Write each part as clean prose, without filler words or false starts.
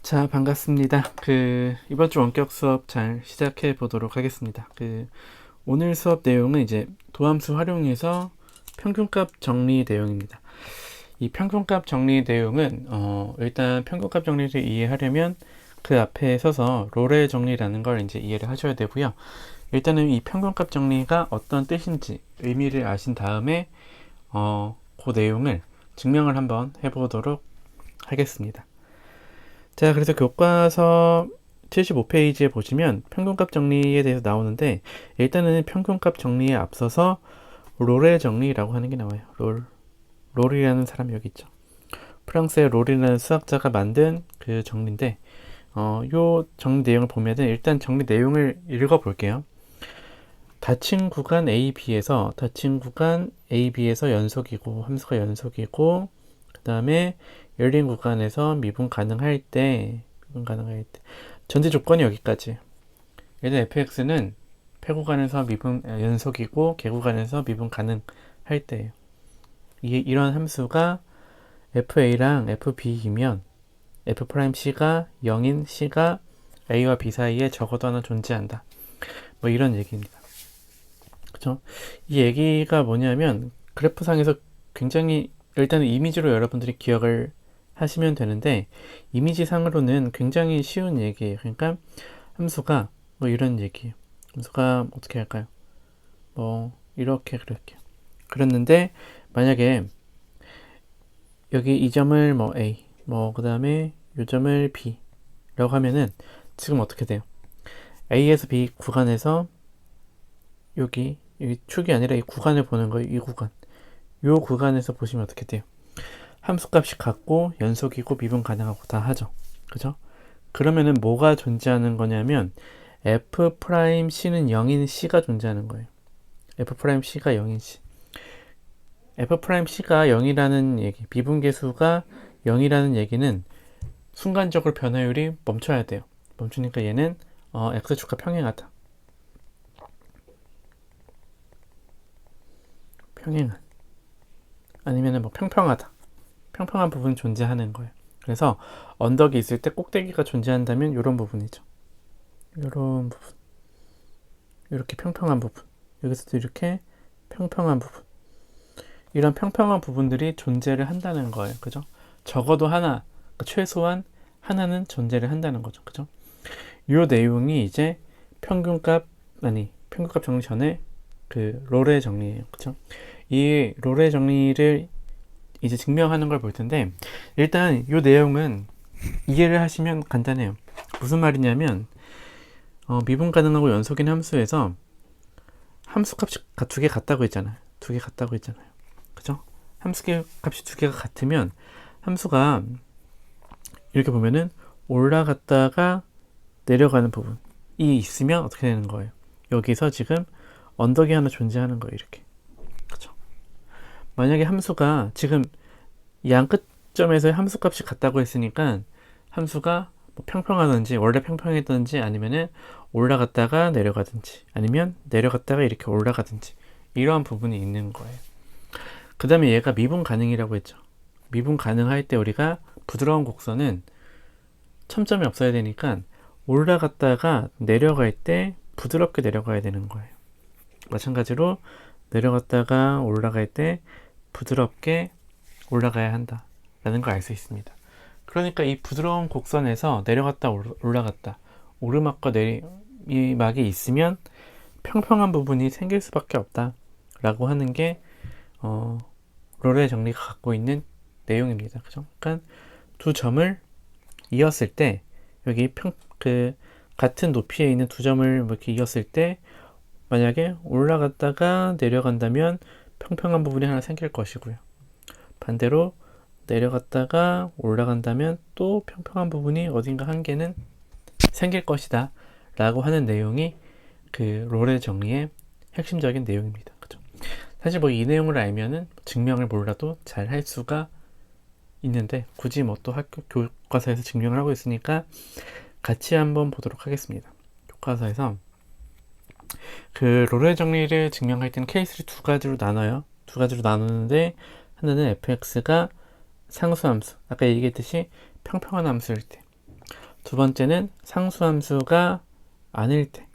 자, 반갑습니다. 이번 주 원격 수업 잘 시작해 보도록 하겠습니다. 오늘 수업 내용은 이제 도함수 활용해서 평균값 정리 내용입니다. 이 평균값 정리 내용은, 일단 평균값 정리를 이해하려면 그 앞에 서서 롤의 정리라는 걸 이제 이해를 하셔야 되고요. 일단은 이 평균값 정리가 어떤 뜻인지 의미를 아신 다음에, 그 내용을 증명을 한번 해보도록 하겠습니다. 자, 그래서 교과서 75페이지에 보시면 평균값 정리에 대해서 나오는데, 일단은 평균값 정리에 앞서서 롤의 정리라고 하는 게 나와요. 롤이라는 사람이 여기 있죠. 프랑스의 롤이라는 수학자가 만든 그 정리인데, 요 정리 내용을 보면은 일단 정리 내용을 읽어 볼게요. 닫힌 구간 AB에서 연속이고, 함수가 연속이고, 그 다음에 열린 구간에서 미분 가능할 때 전제 조건이 여기까지. 일단 fx는 폐구간에서 미분 연속이고 개구간에서 미분 가능할 때예요. 이런 함수가 fa랑 fb이면 f'c가 0인 c가 a와 b 사이에 적어도 하나 존재한다. 뭐 이런 얘기입니다. 그쵸? 이 얘기가 뭐냐면 그래프상에서 굉장히 일단은 이미지로 여러분들이 기억을 하시면 되는데, 이미지상으로는 굉장히 쉬운 얘기예요. 그러니까 함수가 뭐 이런 얘기예요. 함수가 어떻게 할까요? 뭐 이렇게 그릴게요. 그랬는데 만약에 여기 이 점을 뭐 A, 뭐 그 다음에 이 점을 B라고 하면은 지금 어떻게 돼요? A에서 B 구간에서 여기 축이 아니라 이 구간을 보는 거예요. 이 구간. 이 구간에서 보시면 어떻게 돼요? 함수값이 같고 연속이고 미분 가능하고 다 하죠. 그죠? 그러면은 뭐가 존재하는 거냐면 f'c는 0인 c가 존재하는 거예요. f'c가 0인 c. f'c가 0이라는 얘기, 미분계수가 0이라는 얘기는 순간적으로 변화율이 멈춰야 돼요. 멈추니까 얘는 x축과 평행하다. 평행한. 아니면은 뭐 평평하다. 평평한 부분이 존재하는 거예요. 그래서 언덕이 있을 때 꼭대기가 존재한다면 이런 부분이죠. 이런 부분. 이렇게 평평한 부분. 여기서도 이렇게 평평한 부분. 이런 평평한 부분들이 존재를 한다는 거예요. 그죠? 적어도 하나, 최소한 하나는 존재를 한다는 거죠. 그죠? 이 내용이 이제 평균값 정리 전에 롤의 정리예요. 그죠? 이 롤의 정리를 이제 증명하는 걸 볼 텐데, 일단 이 내용은 이해를 하시면 간단해요. 무슨 말이냐면 미분 가능하고 연속인 함수에서 함수값이 두 개 같다고 했잖아요. 그죠? 함수값이 두 개가 같으면 함수가 이렇게 보면은 올라갔다가 내려가는 부분이 있으면 어떻게 되는 거예요? 여기서 지금 언덕이 하나 존재하는 거예요. 이렇게. 그죠? 만약에 함수가 지금 양 끝점에서 함수값이 같다고 했으니까 함수가 뭐 평평하든지 원래 평평했든지 아니면은 올라갔다가 내려가든지 아니면 내려갔다가 이렇게 올라가든지 이러한 부분이 있는 거예요. 그 다음에 얘가 미분 가능이라고 했죠. 미분 가능할 때 우리가 부드러운 곡선은 첨점이 없어야 되니까 올라갔다가 내려갈 때 부드럽게 내려가야 되는 거예요. 마찬가지로 내려갔다가 올라갈 때 부드럽게 올라가야 한다 라는 걸 알 수 있습니다. 그러니까 이 부드러운 곡선에서 내려갔다 올라갔다 오르막과 내리막이 있으면 평평한 부분이 생길 수밖에 없다 라고 하는 게 롤의 정리가 갖고 있는 내용입니다. 그죠? 그러니까 두 점을 이었을 때 여기 같은 높이에 있는 두 점을 이렇게 이었을 때 만약에 올라갔다가 내려간다면 평평한 부분이 하나 생길 것이고요. 반대로 내려갔다가 올라간다면 또 평평한 부분이 어딘가 한 개는 생길 것이다 라고 하는 내용이 롤의 정리의 핵심적인 내용입니다. 그죠? 사실 뭐 이 내용을 알면은 증명을 몰라도 잘 할 수가 있는데 굳이 뭐 또 학교 교과서에서 증명을 하고 있으니까 같이 한번 보도록 하겠습니다. 교과서에서 롤의 정리를 증명할 때는 케이스를 두 가지로 나눠요. 두 가지로 나누는데 하나는 fx가 상수함수, 아까 얘기했듯이 평평한 함수일 때, 두 번째는 상수함수가 아닐 때.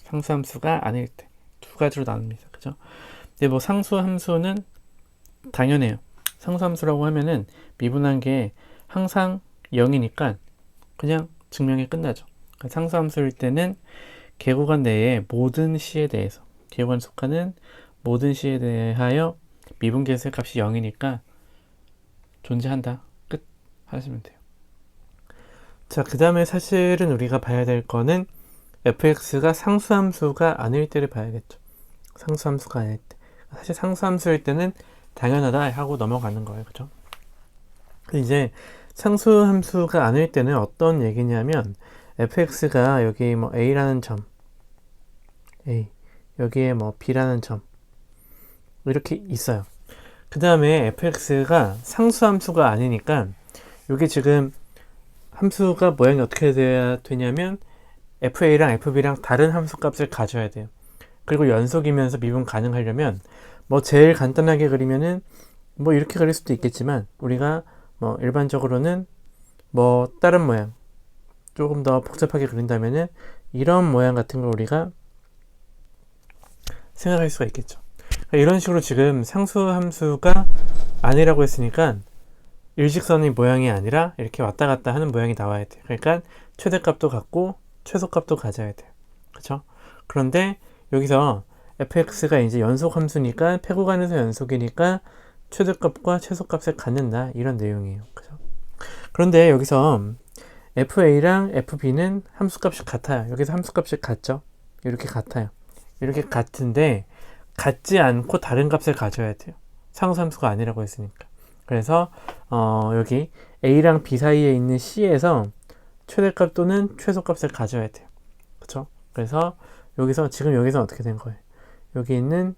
상수함수가 아닐 때. 두 가지로 나눕니다. 그죠? 근데 뭐 상수함수는 당연해요. 상수함수라고 하면은 미분한 게 항상 0이니까 그냥 증명이 끝나죠. 그러니까 상수함수일 때는 계구간 내의 모든 C에 대해서, 계구간에 속하는 모든 C에 대하여 미분계수의 값이 0이니까 존재한다. 끝 하시면 돼요. 자, 그 다음에 사실은 우리가 봐야 될 거는 fx가 상수함수가 아닐 때를 봐야겠죠. 상수함수가 아닐 때. 사실 상수함수일 때는 당연하다 하고 넘어가는 거예요. 그죠? 이제 상수함수가 아닐 때는 어떤 얘기냐면 fx가 여기 뭐 a라는 점, a, 여기에 뭐 b라는 점 이렇게 있어요. 그 다음에 fx가 상수함수가 아니니까 여기 지금 함수가 모양이 어떻게 돼야 되냐면 fa랑 fb랑 다른 함수값을 가져야 돼요. 그리고 연속이면서 미분 가능하려면 뭐 제일 간단하게 그리면은 뭐 이렇게 그릴 수도 있겠지만 우리가 뭐 일반적으로는 뭐 다른 모양 조금 더 복잡하게 그린다면은 이런 모양 같은 걸 우리가 생각할 수가 있겠죠. 그러니까 이런 식으로 지금 상수함수가 아니라고 했으니까 일직선의 모양이 아니라 이렇게 왔다 갔다 하는 모양이 나와야 돼요. 그러니까 최대값도 같고 최소값도 가져야 돼요. 그렇죠? 그런데 여기서 fx가 이제 연속함수니까 패구간에서 연속이니까 최대값과 최소값을 갖는다 이런 내용이에요. 그죠? 그런데 여기서 fa랑 fb는 함수값이 같아요. 여기서 함수값이 같죠? 이렇게 같아요. 이렇게 같은데 같지 않고 다른 값을 가져야 돼요. 상수함수가 아니라고 했으니까. 그래서 여기 a랑 b 사이에 있는 c에서 최대값 또는 최소값을 가져야 돼요. 그렇죠? 그래서 여기서 지금 여기서 어떻게 된 거예요? 여기 있는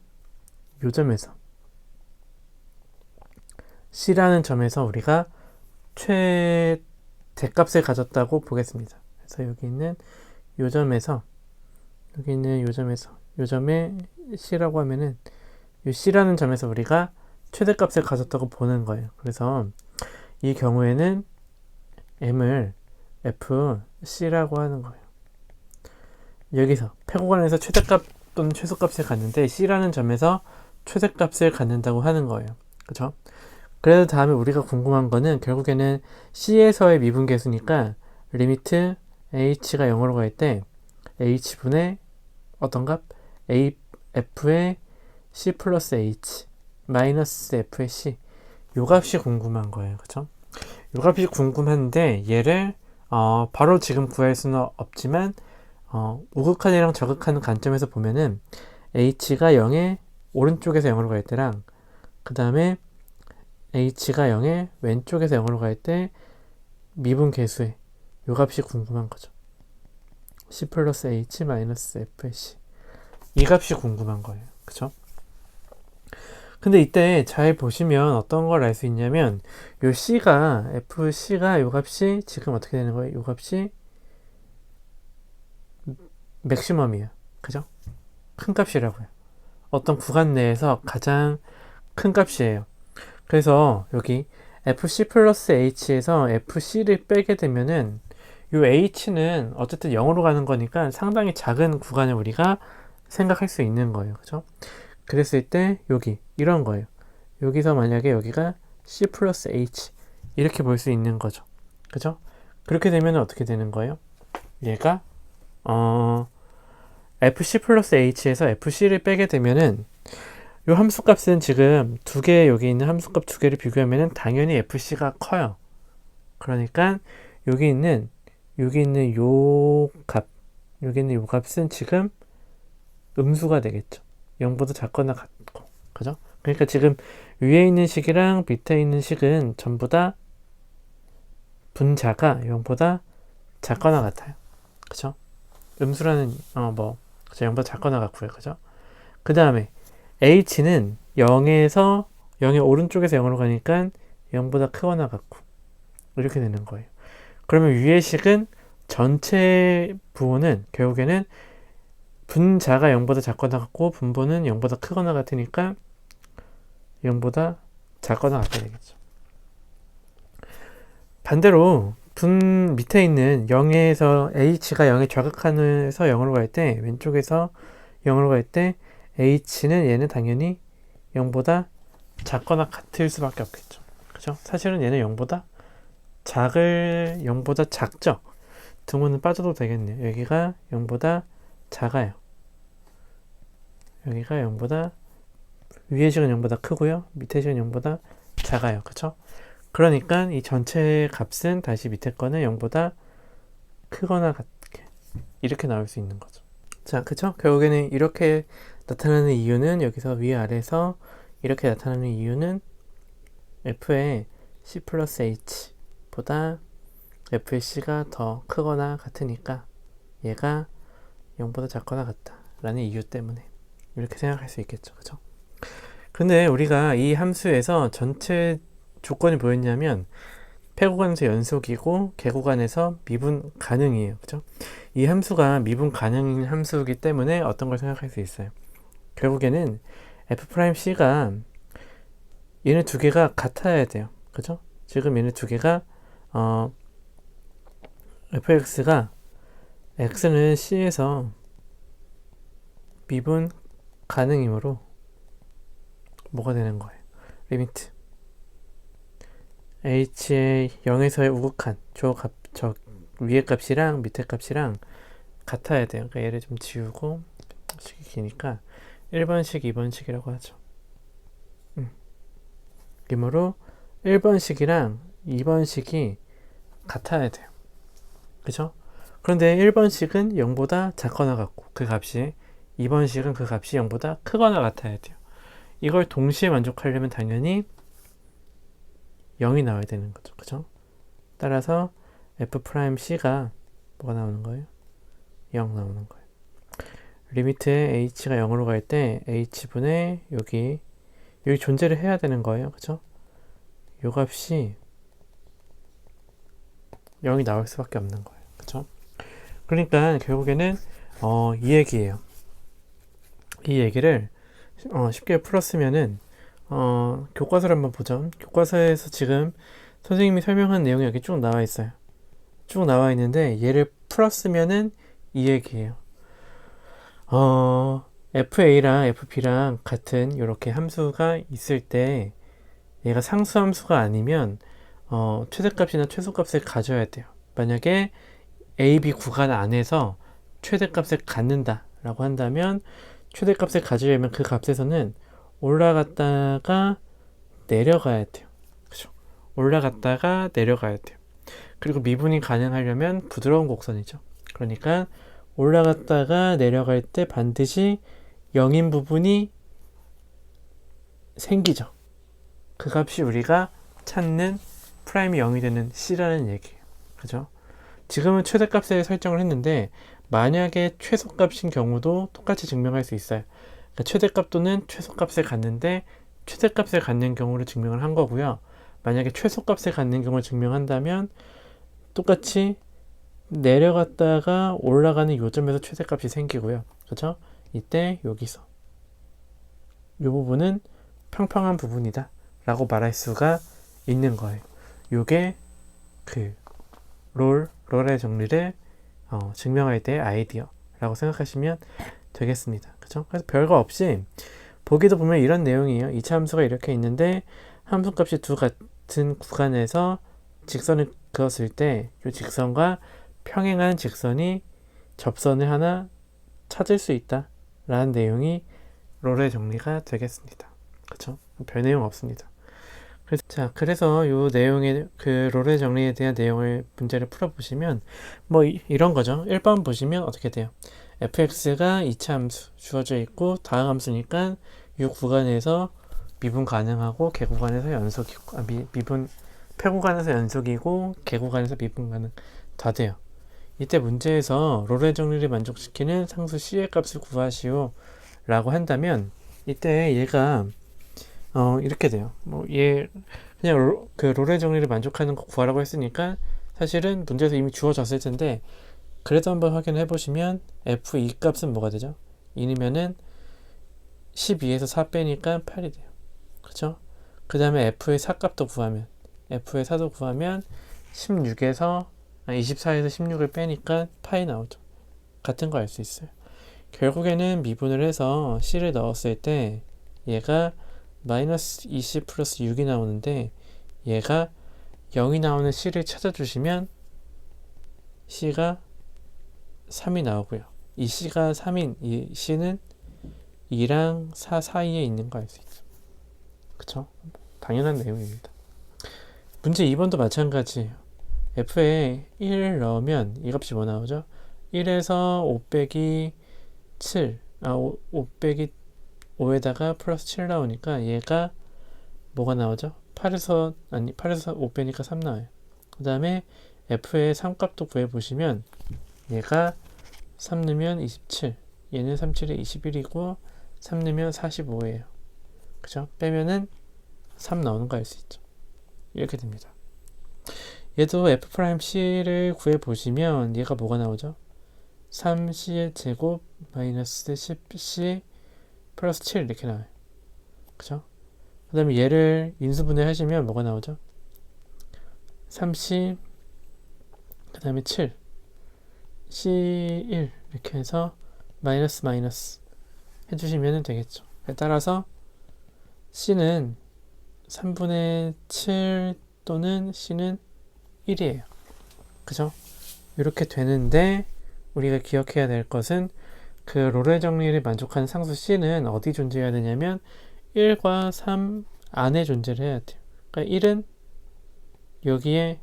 요 점에서 c라는 점에서 우리가 최대값을 가졌다고 보겠습니다. 그래서 여기 있는 요 점에서 여기 있는 요 점에서 요 점에 c라고 하면은 이 c라는 점에서 우리가 최대값을 가졌다고 보는 거예요. 그래서 이 경우에는 m을 fc라고 하는 거예요. 여기서 패구간에서 최대값 또는 최소값을 갖는데 c라는 점에서 최대값을 갖는다고 하는 거예요. 그렇죠? 그래서 다음에 우리가 궁금한 거는 결국에는 c에서의 미분계수니까 리미트 h가 0으로 갈 때 h분의 어떤 값? f의 c 플러스 h 마이너스 f의 c 요 값이 궁금한 거예요. 그쵸? 요 값이 궁금한데 얘를 바로 지금 구할 수는 없지만 우극한이랑 저극한 관점에서 보면은 h가 0의 오른쪽에서 0으로 갈 때랑 그 다음에 h가 0의 왼쪽에서 0으로 갈 때 미분 계수의 요 값이 궁금한 거죠. c 플러스 h 마이너스 f의 c 이 값이 궁금한 거예요. 그쵸? 근데 이때 잘 보시면 어떤 걸 알 수 있냐면 요 c가 fc가 요 값이 지금 어떻게 되는 거예요? 요 값이 맥시멈이에요. 그죠? 큰 값이라고요. 어떤 구간 내에서 가장 큰 값이에요. 그래서 여기 fc 플러스 h에서 fc를 빼게 되면은 요 h는 어쨌든 0으로 가는 거니까 상당히 작은 구간을 우리가 생각할 수 있는 거예요. 그죠? 그랬을 때 여기 이런 거예요. 여기서 만약에 여기가 c 플러스 h 이렇게 볼 수 있는 거죠. 그죠? 그렇게 되면 어떻게 되는 거예요? 얘가 fc 플러스 h에서 fc를 빼게 되면은 요 함수값은 지금 두 개 여기 있는 함수값 두 개를 비교하면은 당연히 fc가 커요. 그러니까 여기 있는 요 값, 여기 있는 요 값은 지금 음수가 되겠죠. 0보다 작거나 같고, 그죠? 그러니까 지금 위에 있는 식이랑 밑에 있는 식은 전부 다 분자가 0보다 작거나 같아요. 그죠? 음수라는 그죠? 0보다 작거나 같고요. 그죠? 그 다음에 h는 0에서 0의 오른쪽에서 0으로 가니까 0보다 크거나 같고 이렇게 되는 거예요. 그러면 위의 식은 전체 부호는 결국에는 분자가 0보다 작거나 같고 분모는 0보다 크거나 같으니까 0보다 작거나 같게 되겠죠. 반대로 분 밑에 있는 0에서 h가 0에 좌극하면서 0으로 갈 때, 왼쪽에서 0으로 갈 때 h는 얘는 당연히 0보다 작거나 같을 수밖에 없겠죠. 그죠? 사실은 얘는 0보다 0보다 작죠. 등호는 빠져도 되겠네요. 여기가 0보다 작아요. 여기가 0보다, 위의 식은 0보다 크고요. 밑에 식은 0보다 작아요. 그쵸? 그러니까 이 전체 값은 다시 밑에 거는 0보다 크거나 같게 이렇게 나올 수 있는 거죠. 자, 그쵸? 결국에는 이렇게 나타나는 이유는, 여기서 위아래에서 이렇게 나타나는 이유는 f의 c 플러스 h보다 f의 c가 더 크거나 같으니까 얘가 0보다 작거나 같다 라는 이유 때문에 이렇게 생각할 수 있겠죠. 그죠? 근데 우리가 이 함수에서 전체 조건이 뭐였냐면 폐구간에서 연속이고 개구간에서 미분 가능이에요. 그죠? 이 함수가 미분 가능인 함수이기 때문에 어떤 걸 생각할 수 있어요. 결국에는 f'c가 얘네 두 개가 같아야 돼요. 그죠? 지금 얘네 두 개가 fx가 x는 c에서 미분 가능이므로 뭐가 되는 거예요? 리미트 h의 0에서의 우극한 저 위의 값이랑 밑에 값이랑 같아야 돼요. 그러니까 얘를 좀 지우고 식이 기니까 1번식, 2번식이라고 하죠. 이므로 1번식이랑 2번식이 같아야 돼요. 그죠? 그런데 1번식은 0보다 작거나 같고 그 값이, 2번식은 그 값이 0보다 크거나 같아야 돼요. 이걸 동시에 만족하려면 당연히 0이 나와야 되는 거죠. 그죠? 따라서 f'c가 뭐가 나오는 거예요? 0 나오는 거예요. 리미트에 h가 0으로 갈 때 h분의 여기 존재를 해야 되는 거예요. 그죠? 요 값이 0이 나올 수밖에 없는 거예요. 그죠? 그러니까 결국에는 이 얘기예요. 이 얘기를 쉽게 풀었으면은 교과서를 한번 보죠. 교과서에서 지금 선생님이 설명한 내용이 여기 쭉 나와 있어요. 쭉 나와 있는데 얘를 풀었으면은 이 얘기예요. FA랑 FB랑 같은 이렇게 함수가 있을 때 얘가 상수함수가 아니면 최대값이나 최소값을 가져야 돼요. 만약에 A, B 구간 안에서 최대값을 갖는다 라고 한다면 최대값을 가지려면 그 값에서는 올라갔다가 내려가야 돼요. 그죠? 올라갔다가 내려가야 돼요. 그리고 미분이 가능하려면 부드러운 곡선이죠. 그러니까 올라갔다가 내려갈 때 반드시 0인 부분이 생기죠. 그 값이 우리가 찾는 프라임이 0이 되는 C라는 얘기예요. 그죠? 지금은 최대값에 설정을 했는데 만약에 최소값인 경우도 똑같이 증명할 수 있어요. 그러니까 최대값 또는 최소값을 갖는데 최대값을 갖는 경우를 증명을 한 거고요. 만약에 최소값을 갖는 경우를 증명한다면 똑같이 내려갔다가 올라가는 요점에서 최대값이 생기고요. 그렇죠? 이때 여기서 이 부분은 평평한 부분이다 라고 말할 수가 있는 거예요. 요게 그 롤의 정리를 증명할 때의 아이디어라고 생각하시면 되겠습니다. 그죠? 그래서 별거 없이 보기도 보면 이런 내용이에요. 2차 함수가 이렇게 있는데 함수값이 두 같은 구간에서 직선을 그었을 때 이 직선과 평행한 직선이 접선을 하나 찾을 수 있다 라는 내용이 롤의 정리가 되겠습니다. 그쵸? 별 내용 없습니다. 그래서 이 내용의 그 롤의 정리에 대한 내용을 문제를 풀어보시면 뭐 이런 거죠. 1번 보시면 어떻게 돼요? fx가 2차 함수 주어져 있고 다음 함수니까 이 구간에서 미분 가능하고 개구간에서 연속이고 미분 폐구간에서 연속이고 개구간에서 미분 가능 다 돼요. 이때 문제에서 롤의 정리를 만족시키는 상수 c의 값을 구하시오 라고 한다면 이때 얘가 이렇게 돼요. 얘 그냥 그 롤의 정리를 만족하는 거 구하라고 했으니까 사실은 문제에서 이미 주어졌을 텐데 그래도 한번 확인해 보시면 f2 값은 뭐가 되죠? 2이면은 12에서 4 빼니까 8이 돼요. 그쵸? 그 다음에 f의 4값도 구하면 f의 4도 구하면 16에서 24에서 16을 빼니까 파이 나오죠. 같은 거 알 수 있어요. 결국에는 미분을 해서 C를 넣었을 때 얘가 마이너스 20 플러스 6이 나오는데 얘가 0이 나오는 C를 찾아주시면 C가 3이 나오고요. 이 C가 3인 이 C는 2랑 4 사이에 있는 거 알 수 있죠. 그쵸? 당연한 내용입니다. 문제 2번도 마찬가지예요. F에 1 넣으면 이 값이 뭐 나오죠? 1에서 5 빼기 7, 5 빼기 5에다가 플러스 7 나오니까 얘가 뭐가 나오죠? 8에서 5 빼니까 3 나와요. 그 다음에 F의 3값도 구해보시면 얘가 3 넣으면 27, 얘는 3, 7에 21이고 3 넣으면 45예요. 그죠? 빼면은 3 나오는 거 알 수 있죠. 이렇게 됩니다. 얘도 F'C를 구해보시면 얘가 뭐가 나오죠? 3C의 제곱 마이너스 10C 플러스 7 이렇게 나와요. 그죠? 그 다음에 얘를 인수분해 하시면 뭐가 나오죠? 3C 그 다음에 7 C1 이렇게 해서 마이너스 마이너스 해주시면 되겠죠. 따라서 C는 3분의 7 또는 C는 1이에요. 그죠? 이렇게 되는데 우리가 기억해야 될 것은 그 롤의 정리를 만족하는 상수 C는 어디 존재해야 되냐면 1과 3 안에 존재를 해야 돼요. 그러니까 1은 여기에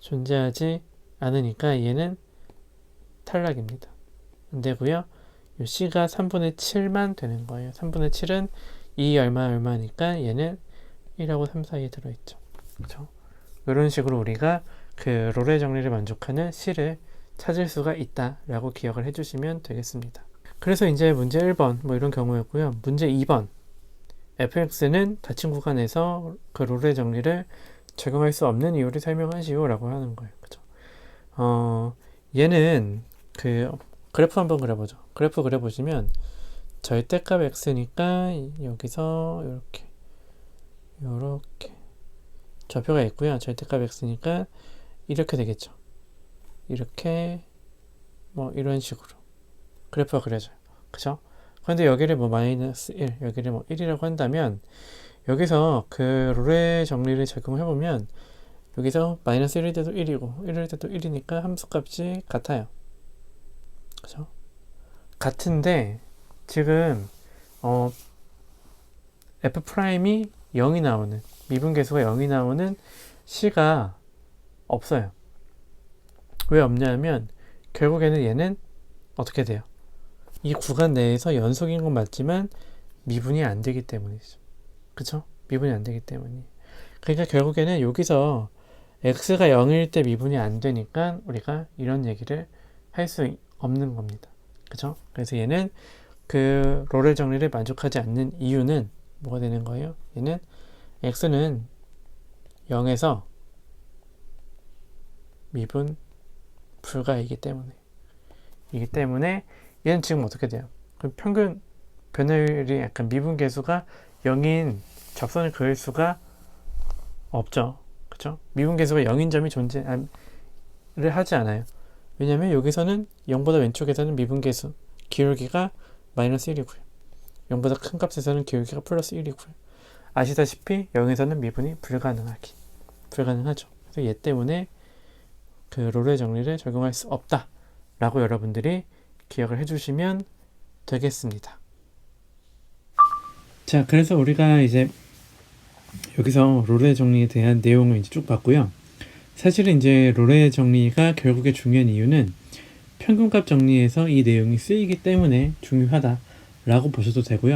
존재하지 않으니까 얘는 탈락입니다. 안 되고요. 이 C가 3분의 7만 되는 거예요. 3분의 7은 2 얼마니까 얘는 1하고 3 사이에 들어있죠. 그렇죠? 이런 식으로 우리가 그 롤의 정리를 만족하는 C를 찾을 수가 있다라고 기억을 해주시면 되겠습니다. 그래서 이제 문제 1번 뭐 이런 경우였고요. 문제 2번 fx는 닫힌 구간에서 그 롤의 정리를 적용할 수 없는 이유를 설명하시오 라고 하는 거예요. 그죠? 얘는 그 그래프 한번 그려보죠. 그래프 그려보시면 절대값 x니까 여기서 이렇게 좌표가 있고요. 절대값 x니까 이렇게 되겠죠. 이렇게 뭐 이런 식으로 그래프가 그려져요. 그죠? 그런데 여기를 뭐 마이너스 1, 여기를 뭐 1이라고 한다면 여기서 그 롤의 정리를 적용해보면 여기서 마이너스 1일 때도 1이고 1일 때도 1이니까 함수값이 같아요. 그죠? 같은데 지금 F'이 0이 나오는 미분계수가 0이 나오는 C가 없어요. 왜 없냐면 결국에는 얘는 어떻게 돼요? 이 구간 내에서 연속인 건 맞지만 미분이 안 되기 때문이죠. 그쵸? 미분이 안 되기 때문이. 그러니까 결국에는 여기서 x가 0일 때 미분이 안 되니까 우리가 이런 얘기를 할 수 없는 겁니다. 그쵸? 그래서 얘는 그 롤의 정리를 만족하지 않는 이유는 뭐가 되는 거예요? 얘는 x는 0에서 미분 불가이기 때문에 얘는 지금 어떻게 돼요? 그럼 평균 변화율이 약간 미분 계수가 0인 접선을 그을 수가 없죠. 그쵸? 미분 계수가 0인 점이 존재를 하지 않아요. 왜냐면 여기서는 0보다 왼쪽에서는 미분 계수 기울기가 마이너스 1이고요. 0보다 큰 값에서는 기울기가 플러스 1이고요. 아시다시피 0에서는 미분이 불가능하죠. 그래서 얘 때문에 그 롤의 정리를 적용할 수 없다 라고 여러분들이 기억을 해주시면 되겠습니다. 자, 그래서 우리가 이제 여기서 롤의 정리에 대한 내용을 이제 쭉 봤고요. 사실은 이제 롤의 정리가 결국에 중요한 이유는 평균값 정리에서 이 내용이 쓰이기 때문에 중요하다라고 보셔도 되고요.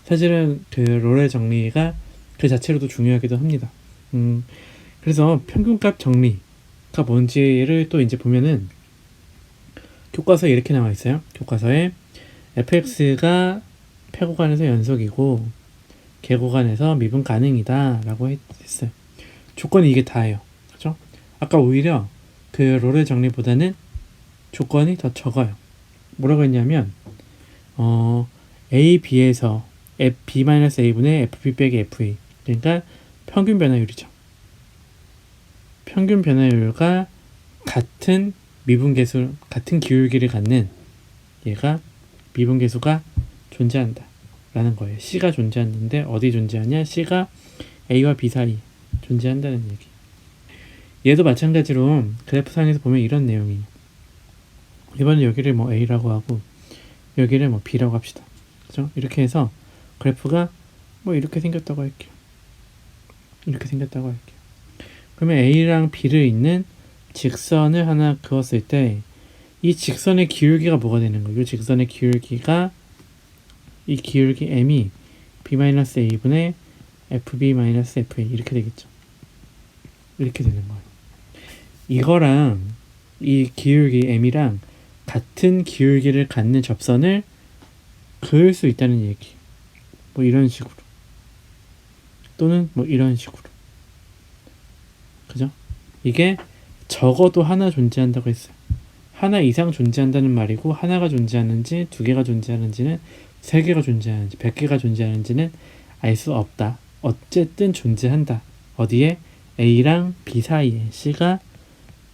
사실은 그 롤의 정리가 그 자체로도 중요하기도 합니다. 그래서 평균값 정리가 뭔지를 또 이제 보면은 교과서에 이렇게 나와 있어요. 교과서에 fx가 폐구간에서 연속이고 계구간에서 미분 가능이다 라고 했어요. 조건이 이게 다예요. 그죠? 아까 오히려 그 롤의 정리보다는 조건이 더 적어요. 뭐라고 했냐면 A, B에서 B-A분의 FB 빼기 FA 그러니까 평균 변화율이죠. 평균 변화율과 같은 미분계수, 같은 기울기를 갖는 얘가 미분계수가 존재한다 라는 거예요. C가 존재하는데 어디 존재하냐? C가 A와 B 사이 존재한다는 얘기. 얘도 마찬가지로 그래프상에서 보면 이런 내용이에요. 이번에 여기를 뭐 A라고 하고 여기를 뭐 B라고 합시다. 그죠? 이렇게 해서 그래프가 뭐 이렇게 생겼다고 할게요. 이렇게 생겼다고 할게요. 그러면 A랑 B를 있는 직선을 하나 그었을 때 이 직선의 기울기가 뭐가 되는 거예요? 이 직선의 기울기가 이 기울기 M이 B-A분의 FB-FA 이렇게 되겠죠. 이렇게 되는 거예요. 이거랑 이 기울기 M이랑 같은 기울기를 갖는 접선을 그을 수 있다는 얘기. 뭐 이런 식으로. 또는 뭐 이런 식으로. 그죠? 이게 적어도 하나 존재한다고 했어요. 하나 이상 존재한다는 말이고 하나가 존재하는지 두 개가 존재하는지는 세 개가 존재하는지 100개가 존재하는지는 알 수 없다. 어쨌든 존재한다. 어디에? A랑 B 사이에. C가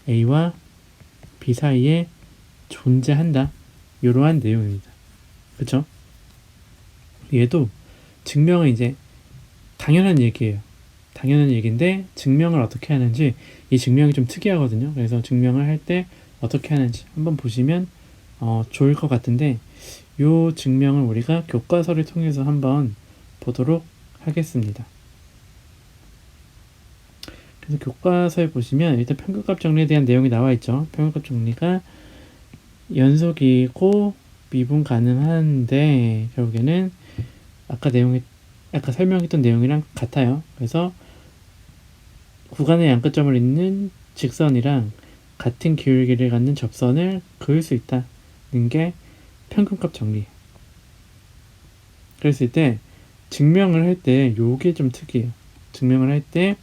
A와 B 사이에 존재한다. 이러한 내용입니다. 그쵸? 얘도 증명은 이제 당연한 얘기예요. 당연한 얘기인데 증명을 어떻게 하는지 이 증명이 좀 특이하거든요. 그래서 증명을 할 때 어떻게 하는지 한번 보시면 좋을 것 같은데 이 증명을 우리가 교과서를 통해서 한번 보도록 하겠습니다. 그래서 교과서에 보시면 일단 평균값 정리에 대한 내용이 나와 있죠. 평균값 정리가 연속이고 미분 가능한데 결국에는 아까 설명했던 내용이랑 같아요. 그래서 구간의 양끝점을 잇는 직선이랑 같은 기울기를 갖는 접선을 그을 수 있다는 게 평균값 정리예요. 그랬을 때 증명을 할 때 요게 좀 특이해요. 증명을 할 때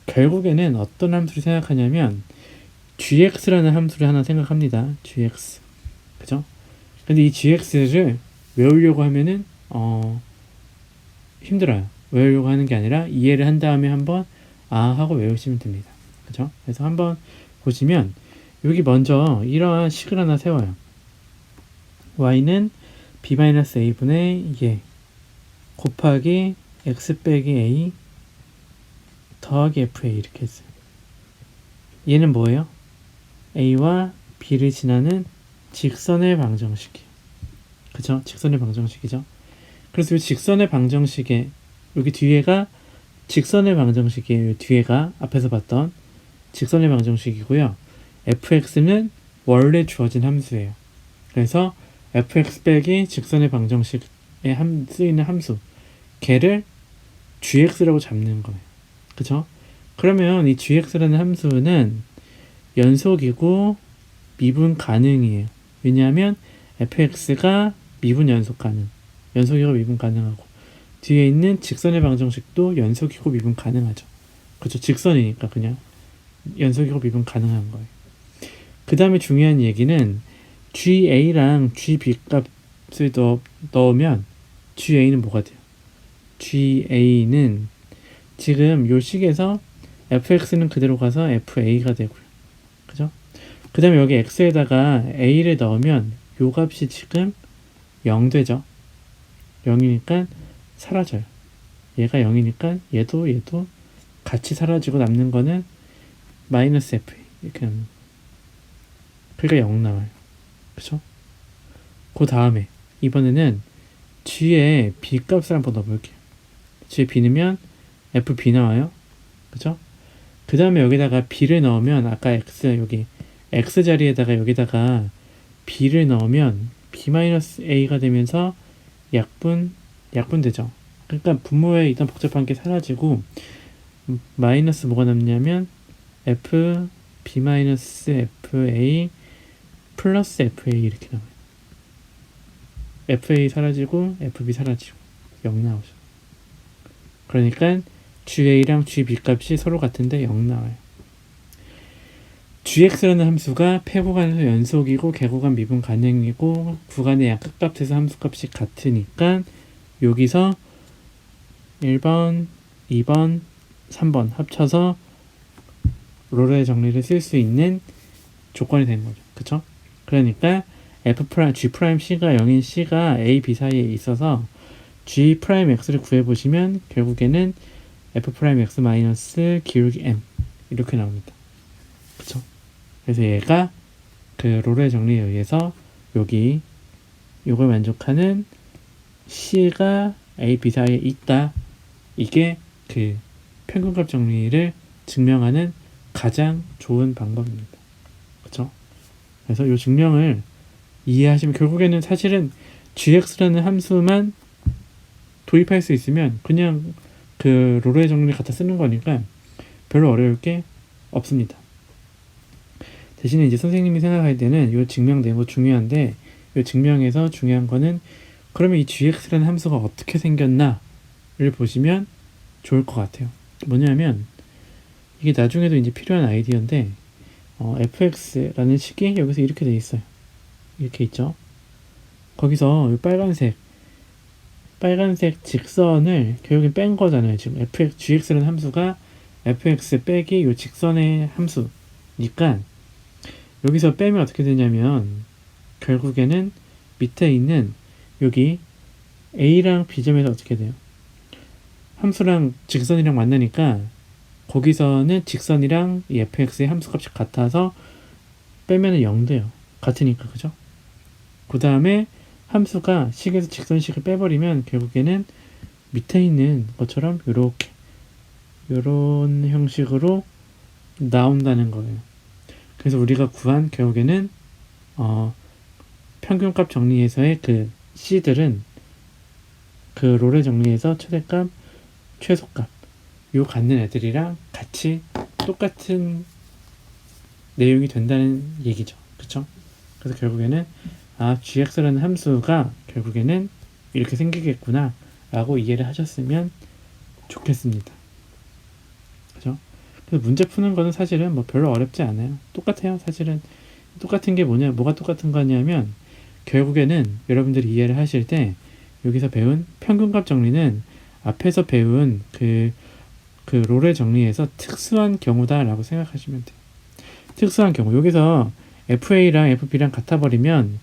결국에는 어떤 함수를 생각하냐면 gx라는 함수를 하나 생각합니다. gx. 그죠? 근데 이 gx를 외우려고 하면은 힘들어요. 외우려고 하는 게 아니라 이해를 한 다음에 한번 하고 외우시면 됩니다. 그죠? 그래서 한번 보시면 여기 먼저 이러한 식을 하나 세워요. y는 b-a분의 얘 곱하기 x 빼기 a 더하기 fa 이렇게 했어요. 얘는 뭐예요? a와 b를 지나는 직선의 방정식이에요. 그죠? 직선의 방정식이죠. 그래서 이 직선의 방정식에 여기 뒤에가 직선의 방정식이에요. 이 뒤에가 앞에서 봤던 직선의 방정식이고요. fx는 원래 주어진 함수예요. 그래서 fx 빼기 직선의 방정식에 쓰이는 함수 걔를 gx라고 잡는 거예요. 그쵸? 그러면 이 gx라는 함수는 연속이고 미분 가능이에요. 왜냐하면 fx가 미분 연속 가능, 연속이고 미분 가능하고 뒤에 있는 직선의 방정식도 연속이고 미분 가능하죠. 그쵸? 직선이니까 그냥 연속이고 미분 가능한 거예요. 그 다음에 중요한 얘기는 GA랑 GB 값을 넣으면 GA는 뭐가 돼요? GA는 지금 요 식에서 fx는 그대로 가서 fa가 되고요. 그죠? 그 다음에 여기 x에다가 a를 넣으면 요 값이 지금 0 되죠. 0이니까 사라져요. 얘가 0이니까 얘도 같이 사라지고 남는 거는 마이너스 fa 이렇게 남는 거예요. 그러니까 0 나와요. 그쵸? 그 다음에 이번에는 g에 b 값을 한번 넣어볼게요. g에 b 넣으면 fb 나와요. 그쵸? 그 다음에 여기다가 b를 넣으면 아까 x 여기 x 자리에다가 여기다가 b를 넣으면 b-a가 되면서 약분 되죠. 그러니까 분모에 있던 복잡한 게 사라지고 마이너스 뭐가 남냐면 f b-fa 플러스 fa 이렇게 나와요. fa 사라지고 fb 사라지고 0 나오죠. 그러니까 GA랑 GB 값이 서로 같은데 0 나와요. GX라는 함수가 폐구간에서 연속이고 개구간 미분 가능이고 구간의 양끝값에서 함수값이 같으니까 여기서 1번, 2번, 3번 합쳐서 롤의 정리를 쓸 수 있는 조건이 되는 거죠. 그쵸? 그러니까 G'C가 0인 C가 A, B 사이에 있어서 G'X를 구해보시면 결국에는 F'X 마이너스 기울기 M 이렇게 나옵니다. 그쵸? 그래서 얘가 그 롤의 정리에 의해서 요걸 만족하는 C가 A, B 사이에 있다. 이게 그 평균값 정리를 증명하는 가장 좋은 방법입니다. 그쵸? 그래서 이 증명을 이해하시면 결국에는 사실은 gx라는 함수만 도입할 수 있으면 그냥 그 롤의 정리를 갖다 쓰는 거니까 별로 어려울 게 없습니다. 대신에 이제 선생님이 생각할 때는 이 증명 내용 중요한데 이 증명에서 중요한 거는 그러면 이 gx라는 함수가 어떻게 생겼나를 보시면 좋을 것 같아요. 뭐냐면 이게 나중에도 이제 필요한 아이디어인데 fx라는 식이 여기서 이렇게 돼 있어요. 이렇게 있죠. 거기서 이 빨간색 직선을 결국엔 뺀 거잖아요. 지금 gx라는 함수가 fx 빼기 이 직선의 함수니까 여기서 빼면 어떻게 되냐면 결국에는 밑에 있는 여기 a랑 b점에서 어떻게 돼요? 함수랑 직선이랑 만나니까 거기서는 직선이랑 이 fx의 함수값이 같아서 빼면은 0 돼요. 같으니까, 그죠? 그 다음에 함수가 식에서 직선식을 빼버리면 결국에는 밑에 있는 것처럼 요런 형식으로 나온다는 거예요. 그래서 우리가 구한 결국에는 평균값 정리에서의 그 C들은 그 롤의 정리에서 최대값, 최소값 요 갖는 애들이랑 같이 똑같은 내용이 된다는 얘기죠. 그쵸? 그래서 결국에는 gx라는 함수가 결국에는 이렇게 생기겠구나 라고 이해를 하셨으면 좋겠습니다. 그죠? 그래서 문제 푸는 거는 사실은 뭐 별로 어렵지 않아요. 똑같아요. 사실은 똑같은 게 뭐가 똑같은 거냐면 결국에는 여러분들이 이해를 하실 때 여기서 배운 평균값 정리는 앞에서 배운 그 롤의 정리에서 특수한 경우다 라고 생각하시면 돼요. 특수한 경우 여기서 FA랑 FB랑 같아버리면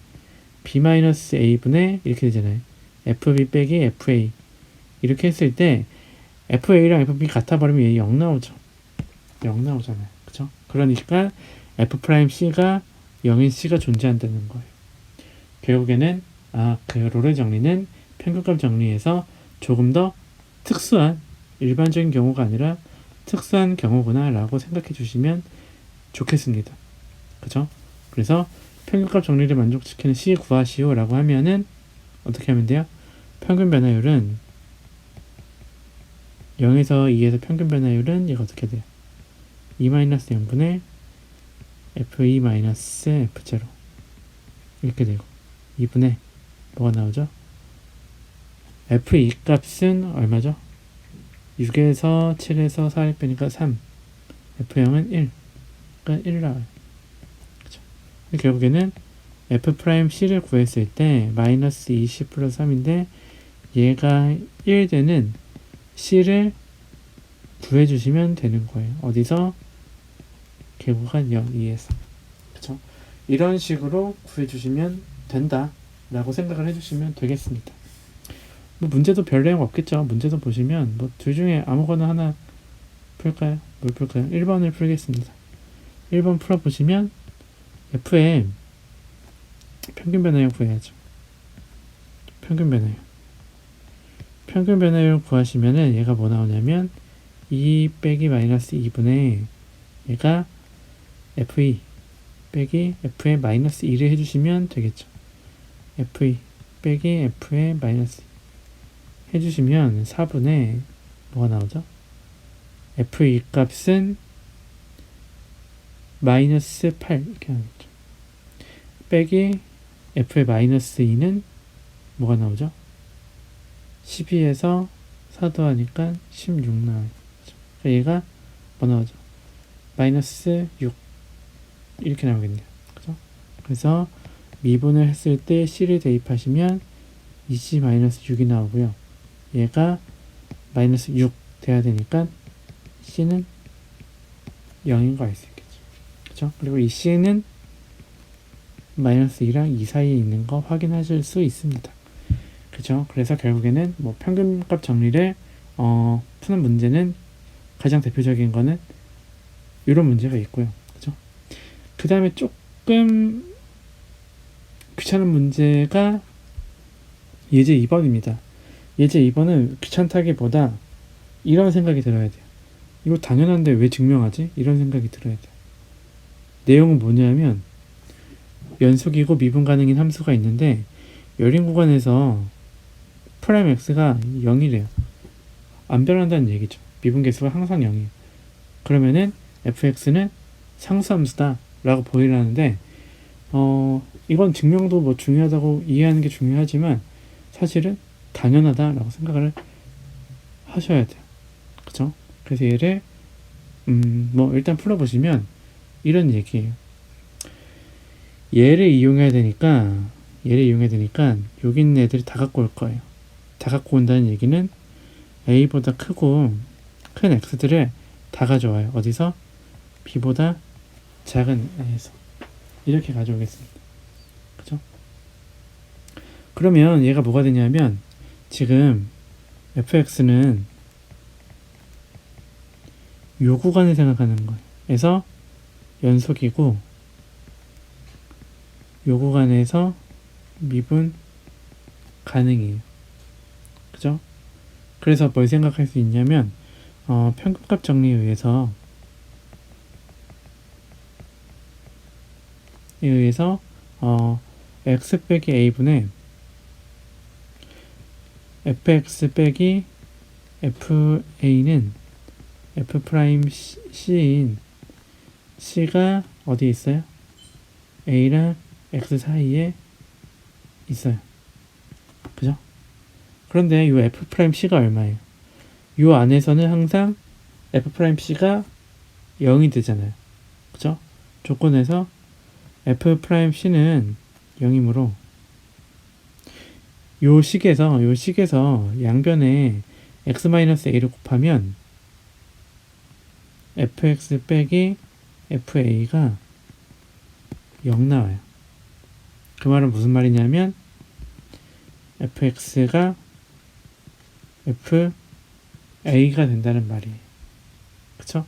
B-A분의 이렇게 되잖아요. FB 빼기 FA 이렇게 했을 때 FA랑 FB 같아버리면 얘 0 나오죠. 0 나오잖아요. 그쵸? 그러니까 F'C가 0인 C가 존재한다는 거예요. 결국에는 그 롤의 정리는 평균값 정리에서 조금 더 특수한 일반적인 경우가 아니라 특수한 경우구나 라고 생각해 주시면 좋겠습니다. 그죠? 그래서 평균값 정리를 만족시키는 C 구하시오 라고 하면은 어떻게 하면 돼요? 평균 변화율은 0에서 2에서 평균 변화율은 얘가 어떻게 돼요? 2-0분의 F2-F0 이렇게 되고 2분의 뭐가 나오죠? F2 값은 얼마죠? 6에서 7에서 4를 빼니까 3 F0은 1 그러니까 1 나와요. 그쵸? 결국에는 F'C를 구했을 때 마이너스 20 플러스 3인데 얘가 1 되는 C를 구해주시면 되는 거예요. 어디서? 개구간 0, 2에서. 그쵸? 이런 식으로 구해주시면 된다 라고 생각을 해주시면 되겠습니다. 뭐 문제도 별 내용 없겠죠. 문제도 보시면 뭐 둘 중에 아무거나 하나 풀까요? 뭘 풀까요? 1번을 풀겠습니다. 1번 풀어보시면 F의 평균 변화율 구해야죠. 평균 변화율 구하시면은 얘가 뭐 나오냐면 2 빼기 마이너스 2분의 얘가 F2 빼기 F의 마이너스 2를 해주시면 되겠죠. F2 빼기 F의 마이너스 2 해주시면 4분의 뭐가 나오죠? F2 값은 마이너스 8 이렇게 나오죠. 빼기 F의 마이너스 2는 뭐가 나오죠? 12에서 4 더하니까 16 나와요. 얘가 뭐 나오죠? 마이너스 6 이렇게 나오겠네요. 그죠? 그래서 미분을 했을 때 C를 대입하시면 20-6이 나오고요. 얘가 마이너스 6 돼야 되니까 C는 0인 거 알 수 있겠죠. 그죠? 그리고 이 c는 마이너스 2랑 2 사이에 있는 거 확인하실 수 있습니다. 그죠? 그래서 결국에는 뭐 평균값 정리를 푸는 문제는 가장 대표적인 거는 이런 문제가 있고요. 그죠? 그 다음에 조금 귀찮은 문제가 예제 2번입니다. 예제 2번은 귀찮다기보다 이런 생각이 들어야 돼요. 이거 당연한데 왜 증명하지? 이런 생각이 들어야 돼요. 내용은 뭐냐면 연속이고 미분 가능인 함수가 있는데 열린 구간에서 프라임 x가 0이래요. 안 변한다는 얘기죠. 미분 개수가 항상 0이에요. 그러면은 fx는 상수함수다 라고 보이라는데 이건 증명도 뭐 중요하다고 이해하는 게 중요하지만 사실은 당연하다라고 생각을 하셔야 돼요. 그쵸? 그래서 얘를 뭐 일단 풀어보시면 이런 얘기예요. 얘를 이용해야 되니까 여기 있는 애들이 다 갖고 올 거예요. 다 갖고 온다는 얘기는 a보다 크고 큰 x들을 다 가져와요. 어디서? b보다 작은 애에서 이렇게 가져오겠습니다. 그죠? 그러면 얘가 뭐가 되냐면 지금 fx는 요 구간을 생각하는 거예요. 그래서 연속이고 요 구간에서 미분 가능해요. 그죠? 그래서 뭘 생각할 수 있냐면 평균값 정리에 의해서 x 빼기 a분의 fx 빼기 fa는 f 프라임 c인 c가 어디에 있어요? a랑 x 사이에 있어요. 그죠? 그런데 이 f 프라임 c가 얼마예요? 이 안에서는 항상 f 프라임 c가 0이 되잖아요. 그죠? 조건에서 f 프라임 c는 0이므로 요 식에서 양변에 x-a를 곱하면 fx 빼기 fa가 0 나와요. 그 말은 무슨 말이냐면 fx가 fa가 된다는 말이에요. 그쵸?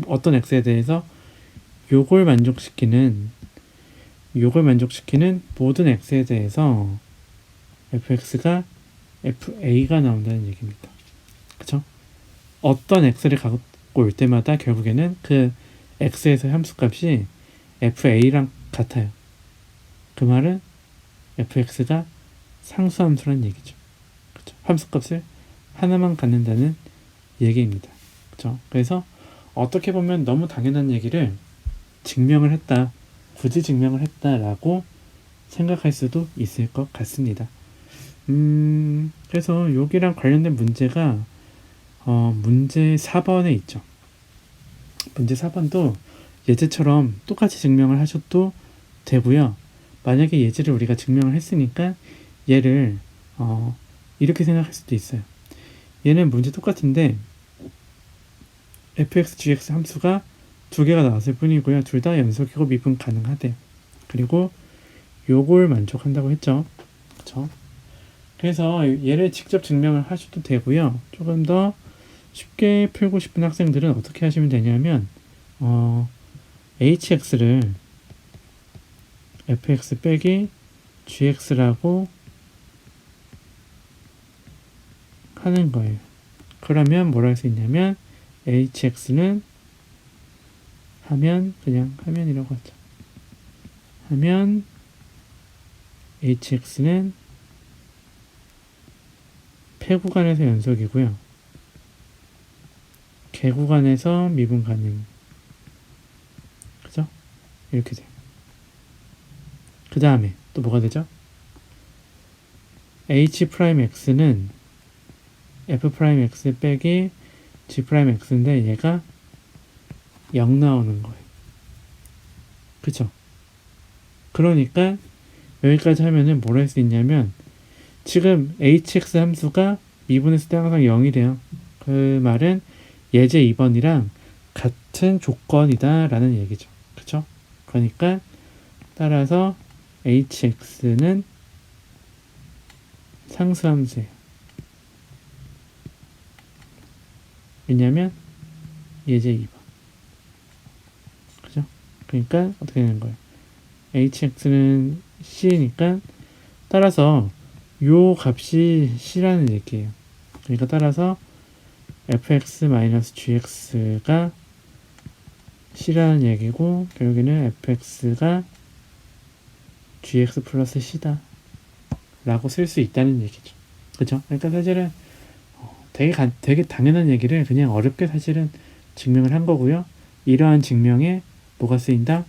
어떤 x에 대해서 요걸 만족시키는 모든 x에 대해서 fx가 fa가 나온다는 얘기입니다. 그쵸? 어떤 x를 갖고 올 때마다 결국에는 그 x에서 함수값이 fa랑 같아요. 그 말은 fx가 상수함수란 얘기죠. 그쵸? 함수값을 하나만 갖는다는 얘기입니다. 그쵸? 그래서 어떻게 보면 너무 당연한 얘기를 굳이 증명을 했다라고 생각할 수도 있을 것 같습니다. 그래서 여기랑 관련된 문제가 문제 4번에 있죠. 문제 4번도 예제처럼 똑같이 증명을 하셔도 되고요. 만약에 예제를 우리가 증명을 했으니까 얘를 이렇게 생각할 수도 있어요. 얘는 문제 똑같은데 fx, gx 함수가 두 개가 나왔을 뿐이고요. 둘 다 연속이고 미분 가능하대요. 그리고 요걸 만족한다고 했죠. 그쵸? 그래서 얘를 직접 증명을 하셔도 되고요. 조금 더 쉽게 풀고 싶은 학생들은 어떻게 하시면 되냐면 hx를 fx 빼기 gx라고 하는 거예요. 그러면 뭐라 할 수 있냐면 hx는 그냥 하면이라고 하죠. 하면 hx는 폐구간에서 연속이고요. 개구간에서 미분 가능. 그죠? 이렇게 돼요. 그 다음에 또 뭐가 되죠? h'x는 f'x 빼기 g'x인데 얘가 0 나오는 거예요. 그쵸? 그러니까 여기까지 하면은 뭘 할 수 있냐면 지금 hx 함수가 미분했을 때 항상 0이래요. 그 말은 예제 2번이랑 같은 조건이다 라는 얘기죠. 그쵸? 그러니까 따라서 hx는 상수함수예요. 왜냐면 예제 2번. 그죠? 그러니까 어떻게 되는 거예요? hx는 c니까 따라서 요 값이 c라는 얘기예요. 그러니까 따라서 fx-gx가 c라는 얘기고 결국에는 fx가 gx 플러스 c다 라고 쓸 수 있다는 얘기죠. 그죠? 그러니까 사실은 되게 당연한 얘기를 그냥 어렵게 사실은 증명을 한 거고요. 이러한 증명에 뭐가 쓰인다?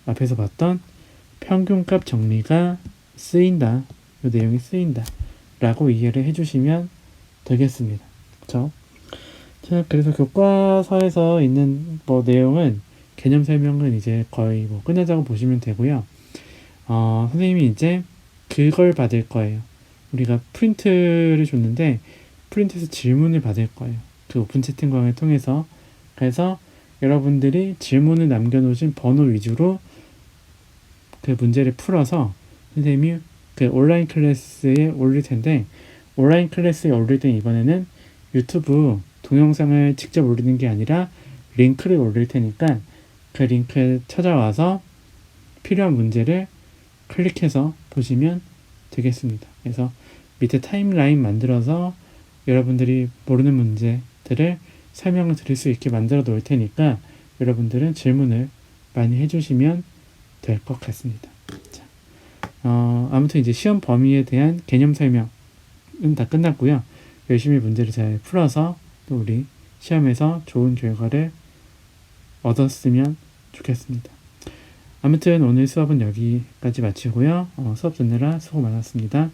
앞에서 봤던 평균값 정리가 쓰인다. 이 내용이 쓰인다. 라고 이해를 해주시면 되겠습니다. 그쵸? 자, 그래서 교과서에서 있는 내용은 개념 설명은 이제 거의 끝나자고 보시면 되고요. 선생님이 이제 그걸 받을 거예요. 우리가 프린트를 줬는데 프린트에서 질문을 받을 거예요. 그 오픈 채팅방을 통해서. 그래서 여러분들이 질문을 남겨놓으신 번호 위주로 그 문제를 풀어서 선생님이 그 온라인 클래스에 올릴 텐데, 온라인 클래스에 올릴 때 이번에는 유튜브 동영상을 직접 올리는 게 아니라 링크를 올릴 테니까 그 링크에 찾아와서 필요한 문제를 클릭해서 보시면 되겠습니다. 그래서 밑에 타임라인 만들어서 여러분들이 모르는 문제들을 설명을 드릴 수 있게 만들어 놓을 테니까 여러분들은 질문을 많이 해주시면 될 것 같습니다. 자, 아무튼 이제 시험 범위에 대한 개념 설명은 다 끝났고요. 열심히 문제를 잘 풀어서 또 우리 시험에서 좋은 결과를 얻었으면 좋겠습니다. 아무튼 오늘 수업은 여기까지 마치고요. 수업 듣느라 수고 많았습니다.